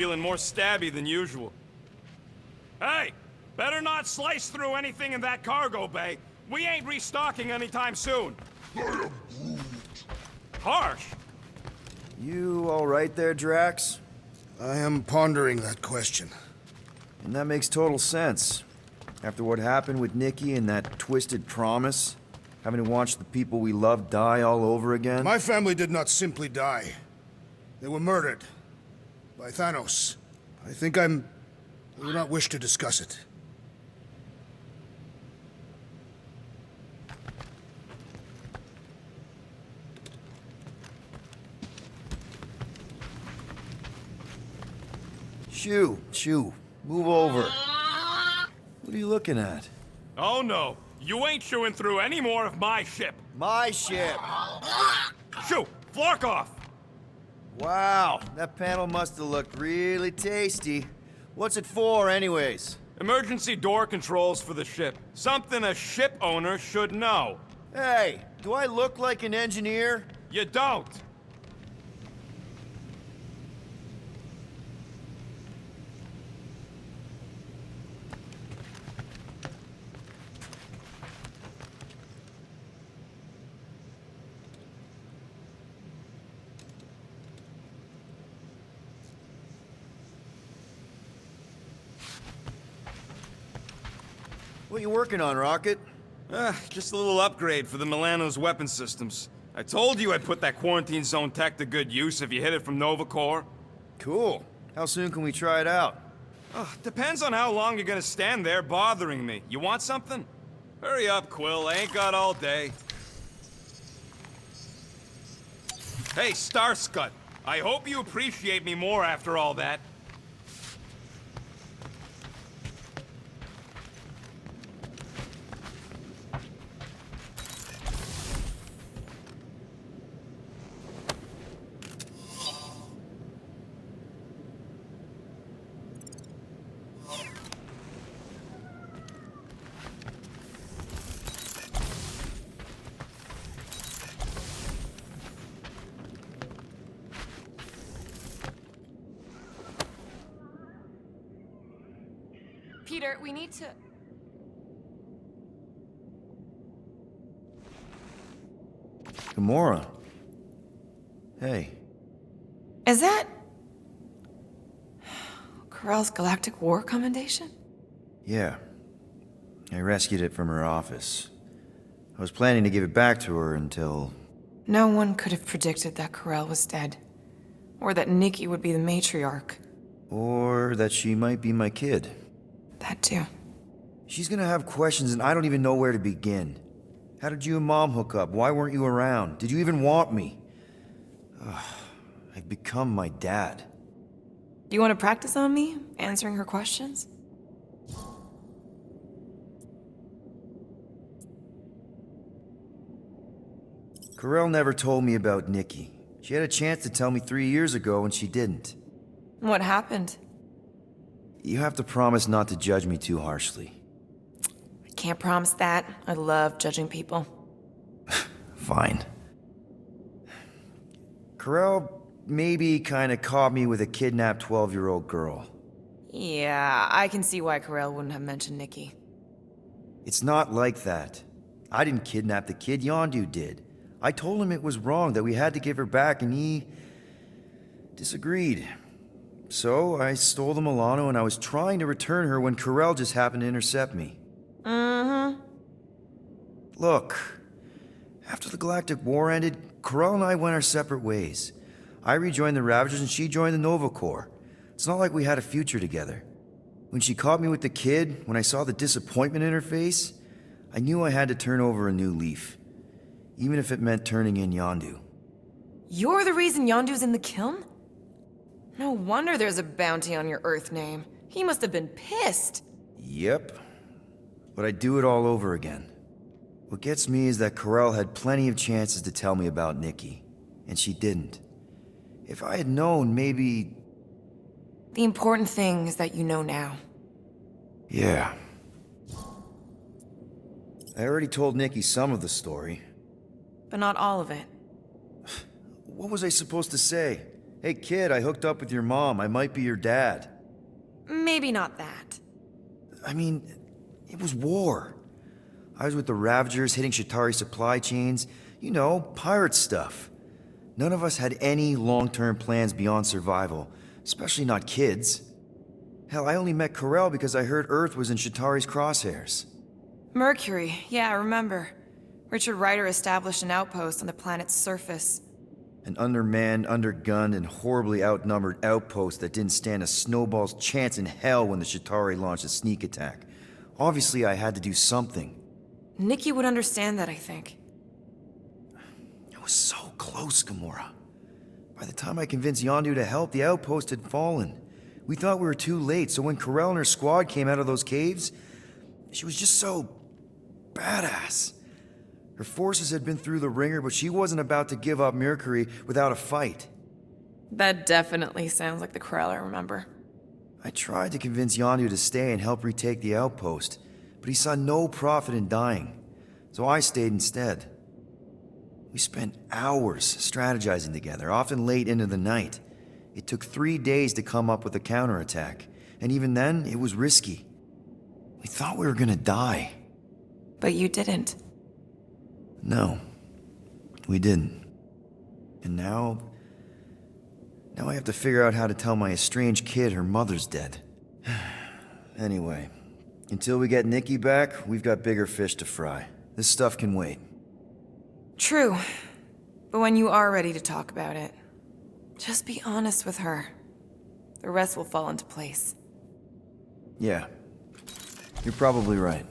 Feeling more stabby than usual. Hey! Better not slice through anything in that cargo bay. We ain't restocking anytime soon. I am Groot. Harsh! You all right there, Drax? I am pondering that question. And that makes total sense. After what happened with Nikki and that twisted promise, having to watch the people we love die all over again. My family did not simply die. They were murdered. By Thanos. I do not wish to discuss it. Shoo, move over. What are you looking at? Oh no, you ain't chewing through any more of my ship. My ship! Shoo! Flark off! Wow, that panel must have looked really tasty. What's it for, anyways? Emergency door controls for the ship. Something a ship owner should know. Hey, do I look like an engineer? You don't. What you working on, Rocket? Just a little upgrade for the Milano's weapon systems. I told you I'd put that quarantine zone tech to good use if you hit it from Nova Corps. Cool. How soon can we try it out? Depends on how long you're gonna stand there bothering me. You want something? Hurry up, Quill. I ain't got all day. Hey, Starscut. I hope you appreciate me more after all that. Peter, we need to... Gamora. Hey. Is that... Corell's Galactic War Commendation? Yeah. I rescued it from her office. I was planning to give it back to her until... No one could have predicted that Corell was dead. Or that Nikki would be the matriarch. Or that she might be my kid. That too. She's gonna have questions and I don't even know where to begin. How did you and Mom hook up? Why weren't you around? Did you even want me? I've become my dad. Do you want to practice on me, answering her questions? Corell never told me about Nikki. She had a chance to tell me 3 years ago and she didn't. What happened? You have to promise not to judge me too harshly. I can't promise that. I love judging people. Fine. Corell maybe kinda caught me with a kidnapped 12-year-old girl. Yeah, I can see why Corell wouldn't have mentioned Nikki. It's not like that. I didn't kidnap the kid, Yondu did. I told him it was wrong, that we had to give her back, and he... disagreed. So, I stole the Milano and I was trying to return her when Corell just happened to intercept me. Mm-hmm. Look, after the Galactic War ended, Corell and I went our separate ways. I rejoined the Ravagers and she joined the Nova Corps. It's not like we had a future together. When she caught me with the kid, when I saw the disappointment in her face, I knew I had to turn over a new leaf. Even if it meant turning in Yondu. You're the reason Yondu's in the kiln? No wonder there's a bounty on your Earth name. He must have been pissed. Yep. But I'd do it all over again. What gets me is that Corell had plenty of chances to tell me about Nikki, and she didn't. If I had known, maybe... The important thing is that you know now. Yeah. I already told Nikki some of the story. But not all of it. What was I supposed to say? Hey kid, I hooked up with your mom. I might be your dad. Maybe not that. I mean, it was war. I was with the Ravagers hitting Shatari supply chains. You know, pirate stuff. None of us had any long-term plans beyond survival, especially not kids. Hell, I only met Corell because I heard Earth was in Shatari's crosshairs. Mercury, yeah, I remember. Richard Ryder established an outpost on the planet's surface. An undermanned, undergunned, and horribly outnumbered outpost that didn't stand a snowball's chance in hell when the Shatari launched a sneak attack. Obviously, I had to do something. Nikki would understand that, I think. It was so close, Gamora. By the time I convinced Yondu to help, the outpost had fallen. We thought we were too late, so when Corell and her squad came out of those caves, she was just so badass. Her forces had been through the ringer, but she wasn't about to give up Mercury without a fight. That definitely sounds like the Corell I remember. I tried to convince Yondu to stay and help retake the outpost, but he saw no profit in dying, so I stayed instead. We spent hours strategizing together, often late into the night. It took 3 days to come up with a counterattack, and even then, it was risky. We thought we were gonna die. But you didn't. No, we didn't. And now I have to figure out how to tell my estranged kid her mother's dead. Anyway, until we get Nikki back, we've got bigger fish to fry. This stuff can wait. True. But when you are ready to talk about it, just be honest with her. The rest will fall into place. Yeah, you're probably right.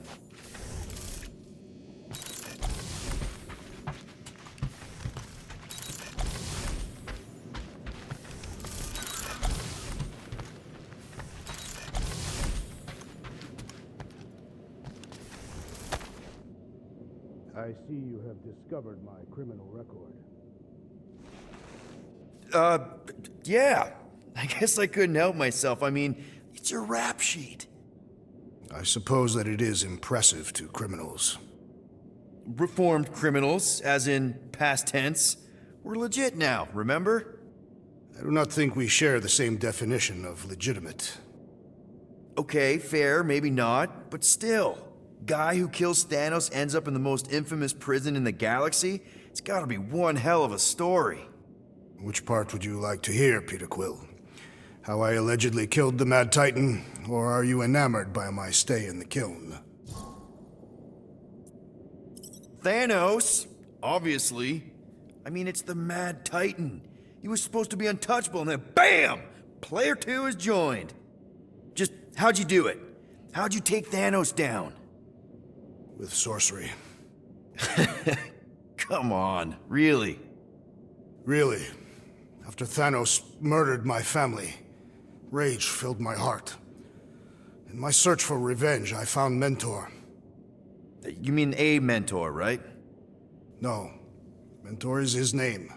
I see you have discovered my criminal record. Yeah. I guess I couldn't help myself. I mean, it's your rap sheet. I suppose that it is impressive to criminals. Reformed criminals, as in past tense. We're legit now, remember? I do not think we share the same definition of legitimate. Okay, fair, maybe not, but still. Guy who kills Thanos ends up in the most infamous prison in the galaxy? It's gotta be one hell of a story. Which part would you like to hear, Peter Quill? How I allegedly killed the Mad Titan, or are you enamored by my stay in the kiln? Thanos, obviously. I mean, it's the Mad Titan. He was supposed to be untouchable, and then BAM! Player 2 is joined. Just, how'd you do it? How'd you take Thanos down? With sorcery. Come on, really? Really. After Thanos murdered my family, rage filled my heart. In my search for revenge, I found Mentor. You mean a mentor, right? No. Mentor is his name.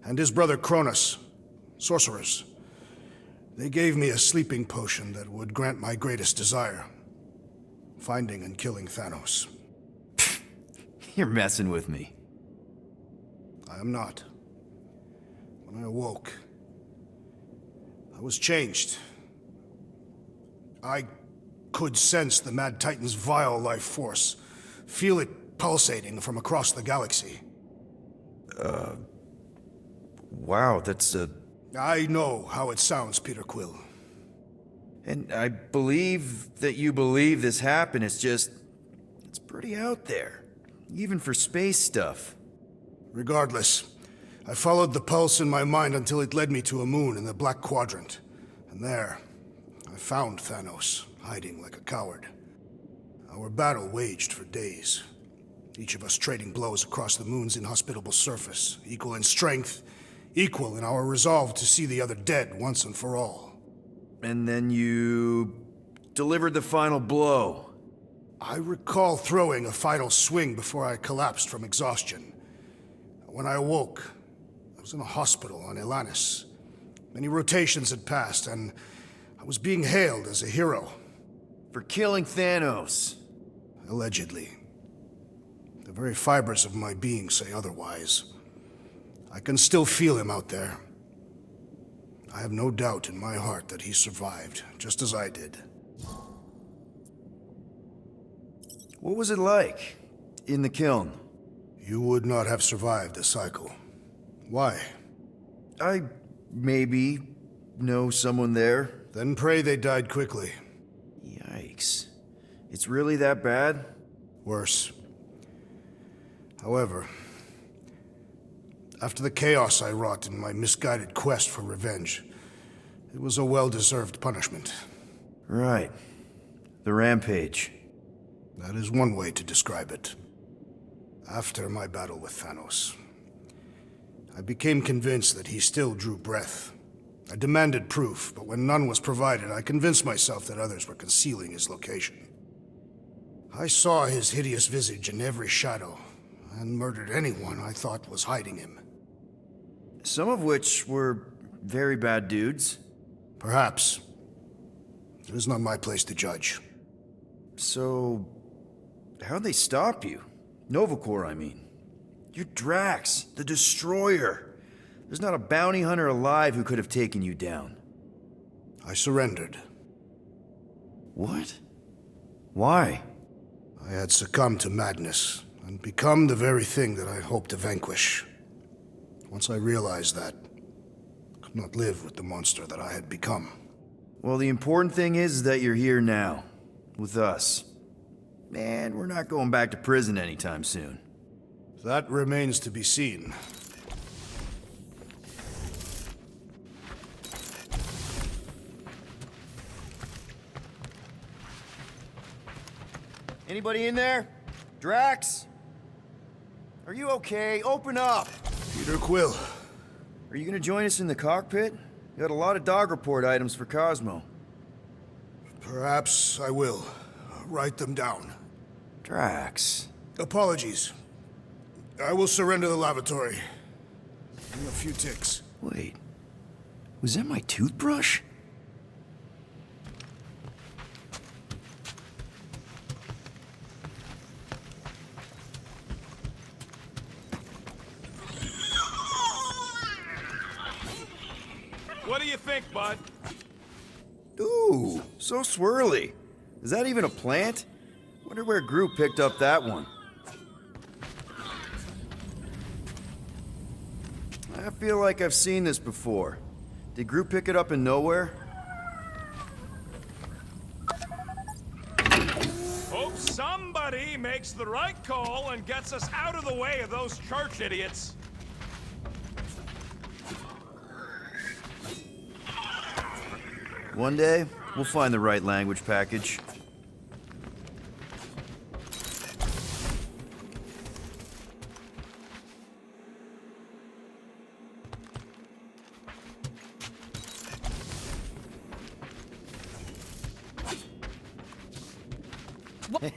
And his brother Cronus. Sorcerers. They gave me a sleeping potion that would grant my greatest desire. Finding and killing Thanos. You're messing with me. I am not. When I awoke, I was changed. I could sense the Mad Titan's vile life force, feel it pulsating from across the galaxy. Wow, that's a... I know how it sounds, Peter Quill. And I believe that you believe this happened. It's just... it's pretty out there. Even for space stuff. Regardless, I followed the pulse in my mind until it led me to a moon in the Black Quadrant. And there, I found Thanos, hiding like a coward. Our battle waged for days. Each of us trading blows across the moon's inhospitable surface, equal in strength, equal in our resolve to see the other dead once and for all. And then you... delivered the final blow. I recall throwing a final swing before I collapsed from exhaustion. When I awoke, I was in a hospital on Elanis. Many rotations had passed, and I was being hailed as a hero. For killing Thanos. Allegedly. The very fibers of my being say otherwise. I can still feel him out there. I have no doubt in my heart that he survived, just as I did. What was it like in the kiln? You would not have survived the cycle. Why? I maybe know someone there. Then pray they died quickly. Yikes. It's really that bad? Worse. However, after the chaos I wrought in my misguided quest for revenge, it was a well-deserved punishment. Right. The rampage. That is one way to describe it. After my battle with Thanos, I became convinced that he still drew breath. I demanded proof, but when none was provided, I convinced myself that others were concealing his location. I saw his hideous visage in every shadow, and murdered anyone I thought was hiding him. Some of which were very bad dudes. Perhaps. It is not my place to judge. So, how'd they stop you? Nova Corps, I mean. You're Drax, the Destroyer. There's not a bounty hunter alive who could have taken you down. I surrendered. What? Why? I had succumbed to madness, and become the very thing that I hoped to vanquish. Once I realized that, I could not live with the monster that I had become. Well, the important thing is that you're here now, with us. And we're not going back to prison anytime soon. That remains to be seen. Anybody in there? Drax? Are you okay? Open up! Peter Quill. Are you gonna join us in the cockpit? You got a lot of dog report items for Cosmo. Perhaps I will. Write them down. Drax. Apologies. I will surrender the lavatory. In a few ticks. Wait. Was that my toothbrush? What do you think, bud? Ooh, so swirly. Is that even a plant? Wonder where Groot picked up that one. I feel like I've seen this before. Did Groot pick it up in nowhere? Hope somebody makes the right call and gets us out of the way of those church idiots. One day, we'll find the right language package.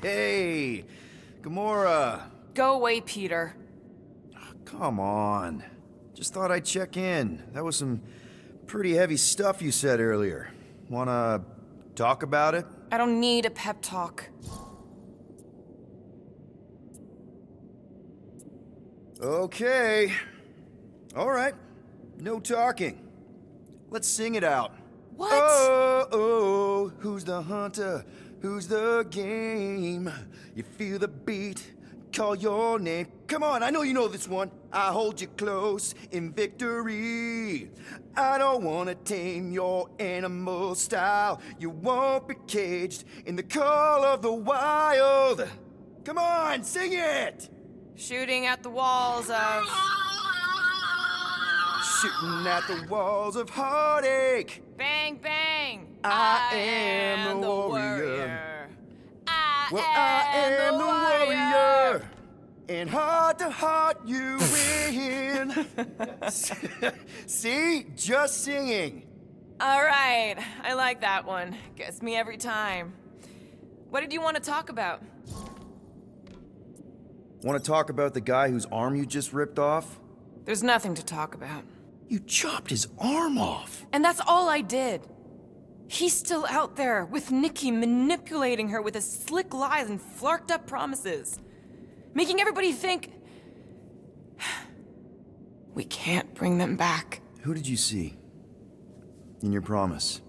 Hey, Gamora. Go away, Peter. Come on. Just thought I'd check in. That was some pretty heavy stuff you said earlier. Wanna talk about it? I don't need a pep talk. Okay. All right. No talking. Let's sing it out. What? Oh, oh, who's the hunter? Who's the game? You feel the beat, call your name. Come on, I know you know this one. I hold you close in victory. I don't wanna tame your animal style. You won't be caged in the call of the wild. Come on, sing it! Shooting at the walls of... Shooting at the walls of heartache. Bang, bang! I am the warrior. I am the warrior. And heart to heart you win. See? Just singing. All right, I like that one. Gets me every time. What did you want to talk about? Want to talk about the guy whose arm you just ripped off? There's nothing to talk about. You chopped his arm off. And that's all I did. He's still out there with Nikki manipulating her with his slick lies and flarked up promises. Making everybody think... we can't bring them back. Who did you see? in your promise.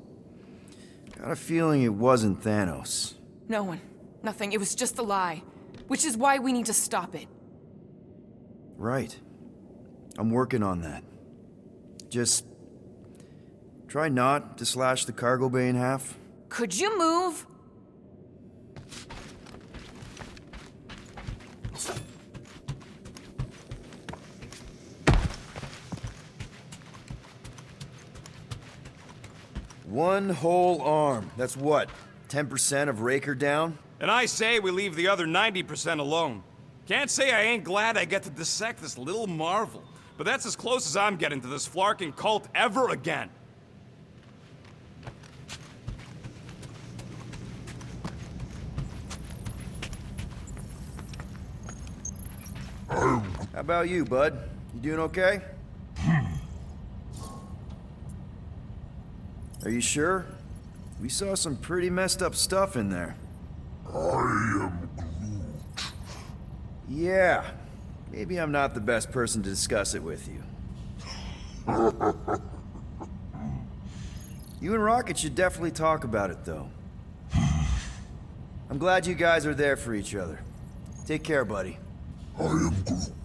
Got a feeling it wasn't Thanos. No one. Nothing. It was just a lie. Which is why we need to stop it. Right. I'm working on that. Just try not to slash the cargo bay in half. Could you move? One whole arm. That's what? 10% of Raker down? And I say we leave the other 90% alone. Can't say I ain't glad I get to dissect this little marvel, but that's as close as I'm getting to this flarking cult ever again. How about you, bud? You doing okay? Are you sure? We saw some pretty messed up stuff in there. I am Groot. Yeah. Maybe I'm not the best person to discuss it with you. You and Rocket should definitely talk about it, though. I'm glad you guys are there for each other. Take care, buddy. I am Groot.